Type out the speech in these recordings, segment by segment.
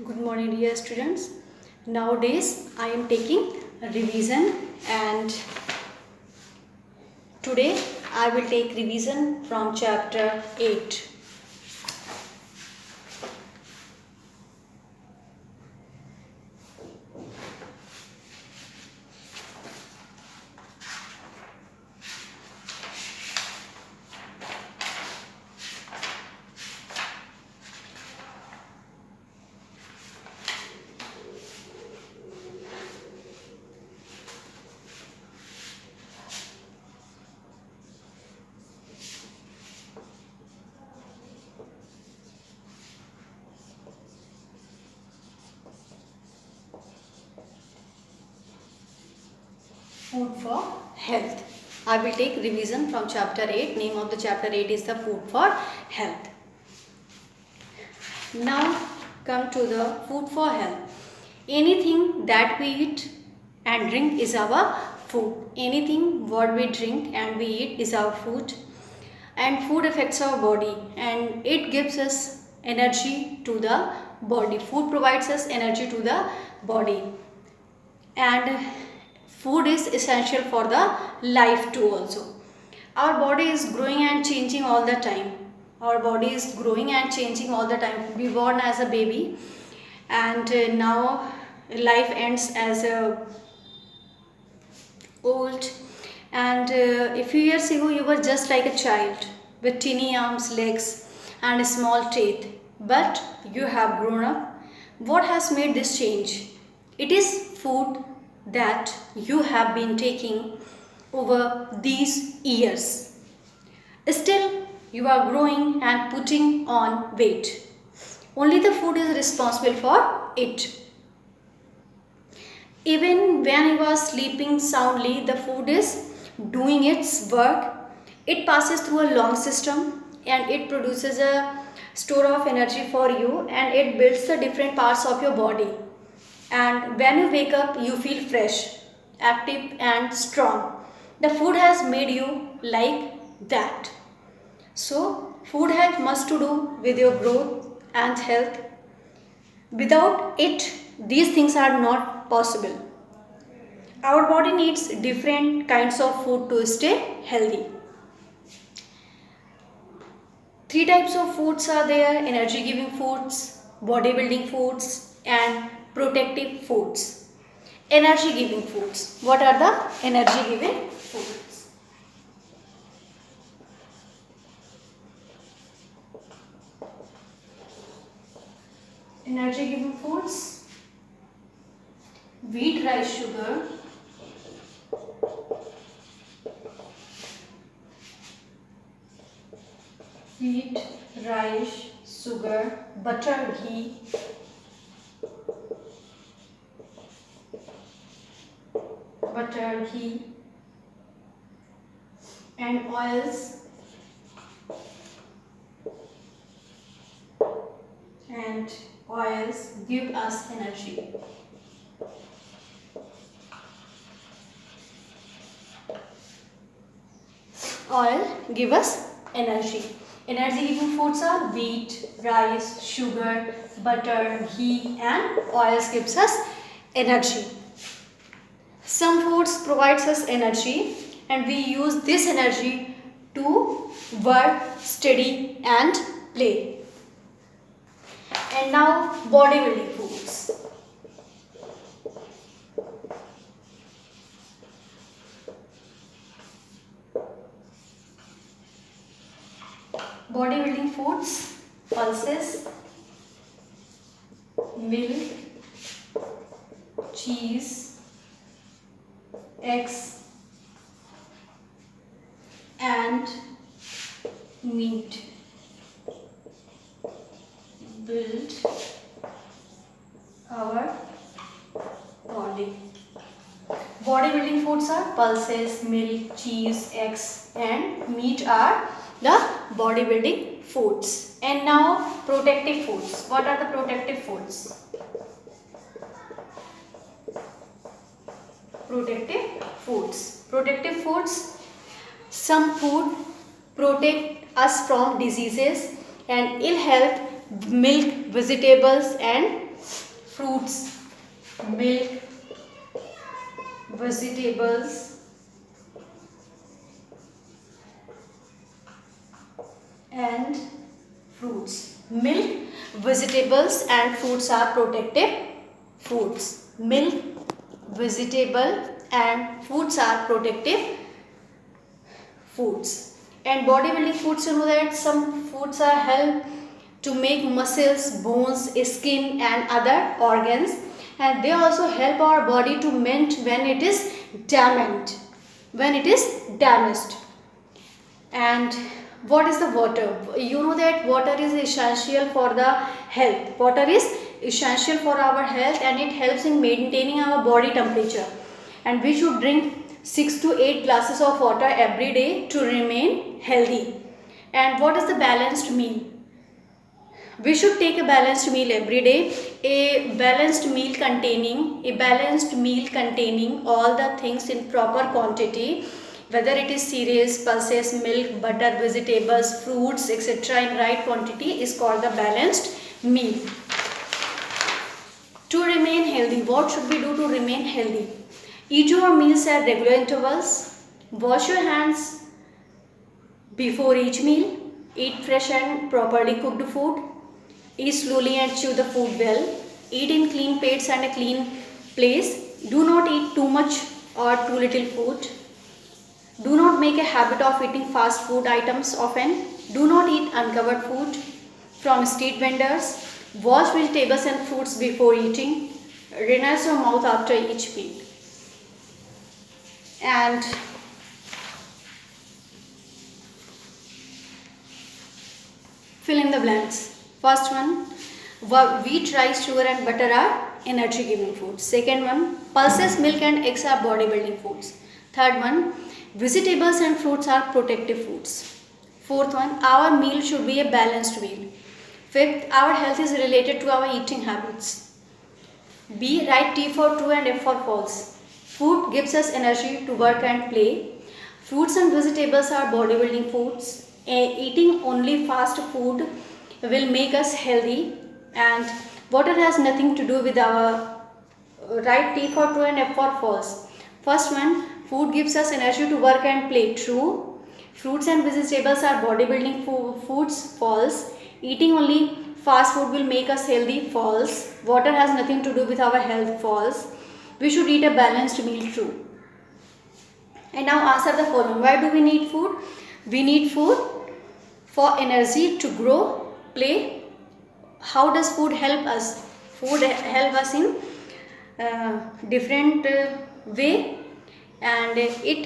Good morning, dear students. Nowadays, I am taking a revision, and today I will take revision from chapter 8. Food for health. I will take revision from chapter 8. Name of the chapter 8 is the food for health. Now come to the food for health. Anything that we eat and drink is our food. Anything what we drink and we eat is our food. And food affects our body and it gives us energy to the body. Food provides us energy to the body. And food is essential for the life too also. Our body is growing and changing all the time. Our body is growing and changing all the time. We born as a baby and now life ends as a old, and a few years ago you were just like a child with teeny arms, legs and a small teeth, but you have grown up. What has made this change? It is food that you have been taking over these years. Still you are growing and putting on weight. Only the food is responsible for it. Even when I was sleeping soundly, the food is doing its work. It passes through a long system and it produces a store of energy for you and it builds the different parts of your body. And when you wake up, you feel fresh, active and strong. The food has made you like that. So, food has much to do with your growth and health. Without it, these things are not possible. Our body needs different kinds of food to stay healthy. Three types of foods are there: energy giving foods, bodybuilding foods and protective foods. Energy giving foods. What are the energy giving foods? Energy giving foods: wheat, rice, sugar, wheat, rice, sugar, butter, ghee, and oils, give us energy. Oil give us energy. Energy giving foods are wheat, rice, sugar, butter, ghee and oils gives us energy. Some foods provides us energy and we use this energy to work, study and play. And now bodybuilding foods. Bodybuilding foods: pulses, milk, cheese, eggs and meat. Build our body. Bodybuilding foods are pulses, milk, cheese, eggs and meat are the bodybuilding foods. And now protective foods. What are the protective foods? Protective foods. Protective foods. Some food protect us from diseases and ill health. Milk, vegetables and fruits, milk, vegetables, and fruits. Milk, vegetables and fruits are protective foods. Milk, vegetable and fruits are protective foods. And bodybuilding foods, you know that some foods are help to make muscles, bones, skin and other organs, and they also help our body to mend when it is damaged. And what is the water? You know that water is essential for the health. Water is essential for our health and it helps in maintaining our body temperature. And we should drink 6 to 8 glasses of water every day to remain healthy. And what is the balanced meal? We should take a balanced meal every day. A balanced meal containing all the things in proper quantity, whether it is cereals, pulses, milk, butter, vegetables, fruits, etc. in right quantity is called the balanced meal. To remain healthy, what should we do to remain healthy? Eat your meals at regular intervals. Wash your hands before each meal. Eat fresh and properly cooked food. Eat slowly and chew the food well. Eat in clean plates and a clean place. Do not eat too much or too little food. Do not make a habit of eating fast food items often. Do not eat uncovered food from street vendors. Wash vegetables and fruits before eating. Rinse your mouth after each meal. And fill in the blanks. First one, wheat, rice, sugar and butter are energy giving foods. Second one, pulses, milk and eggs are bodybuilding foods. Third one, vegetables and fruits are protective foods. Fourth one, our meal should be a balanced meal. Fifth, our health is related to our eating habits. B, write T for true and F for false. Food gives us energy to work and play. Fruits and vegetables are bodybuilding foods. Eating only fast food will make us healthy, and water has nothing to do with our right. T for true and F for false. First one, food gives us energy to work and play. True. Fruits and vegetables are bodybuilding foods. False. Eating only fast food will make us healthy. False. Water has nothing to do with our health. False. We should eat a balanced meal. True. And now answer the following. Why do we need food? We need food for energy to grow, play. How does food help us? Food help us in different way, and it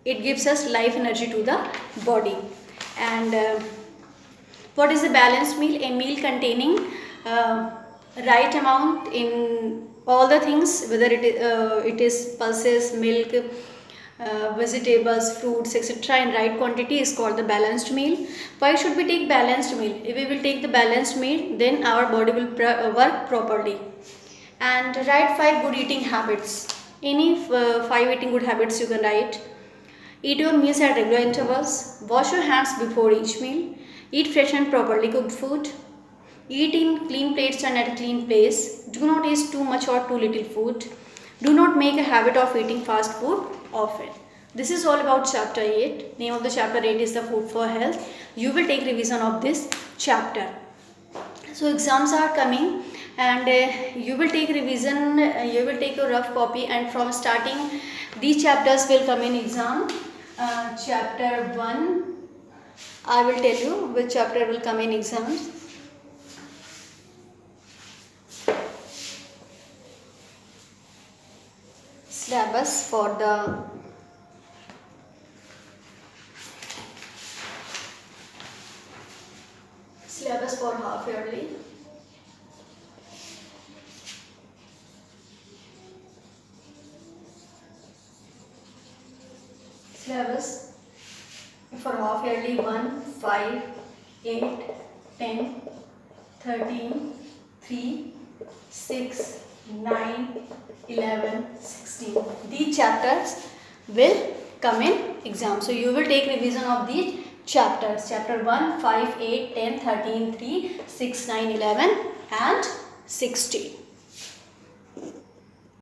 gives us life energy to the body. And what is a balanced meal? A meal containing right amount in all the things, whether it is pulses, milk, vegetables, fruits, etc. in right quantity is called the balanced meal. Why should we take balanced meal? If we will take the balanced meal, then our body will work properly. And write 5 good eating habits. Any 5 eating good habits you can write. Eat your meals at regular intervals. Wash your hands before each meal. Eat fresh and properly cooked food. Eat in clean plates and at a clean place. Do not eat too much or too little food. Do not make a habit of eating fast food often. This is all about chapter 8. Name of the chapter 8 is the food for health. You will take revision of this chapter. So exams are coming, and you will take revision, you will take a rough copy, and from starting these chapters will come in exam. Chapter 1, I will tell you which chapter will come in exams. Syllabus for the syllabus for half yearly. Syllabus for half yearly 1, 5, 8, 10, 13, 3, 6, 9, 11, 16. These chapters will come in exam. So you will take revision of these chapters. Chapter 1, 5, 8, 10, 13, 3, 6, 9, 11 and 16.